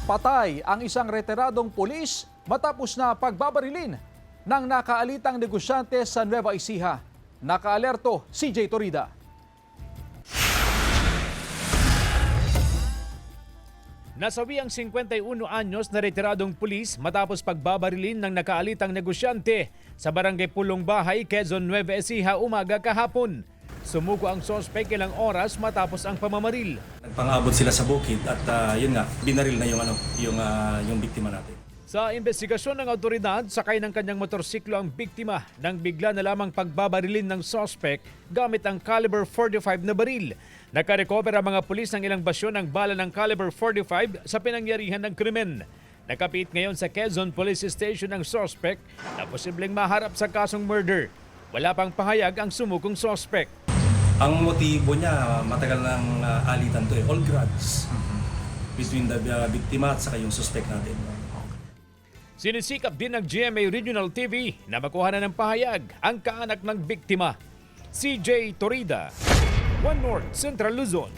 Patay ang isang retiradong pulis matapos na pagbabarilin ng nakaalitang negosyante sa Nueva Ecija. Nakaalerto si CJ Torida. Nasawi ang 51 anyos na retiradong pulis matapos pagbabarilin ng nakaalitang negosyante sa barangay Pulong Bahay, Quezon, Nueva Ecija umaga kahapon. Sumuko ang sospek ilang oras matapos ang pamamaril. Nagpangabot sila sa bukid at yun nga, binaril na yung biktima natin. Sa investigasyon ng awtoridad, sakay ng kanyang motorsiklo ang biktima nang bigla na lamang pagbabarilin ng sospek gamit ang caliber 45 na baril. Nakarecover ang mga pulis ng ilang basyon ng bala ng caliber 45 sa pinangyarihan ng krimen. Nakapit ngayon sa Quezon Police Station ang sospek na posibleng maharap sa kasong murder. Wala pang pahayag ang sumukong sospek. Ang motibo niya, matagal ng alitan to all grudge between the biktima at saka yung suspect natin. Sinisikap din ng GMA Regional TV na makuha na ng pahayag ang kaanak ng biktima. CJ Torida, One North Central Luzon.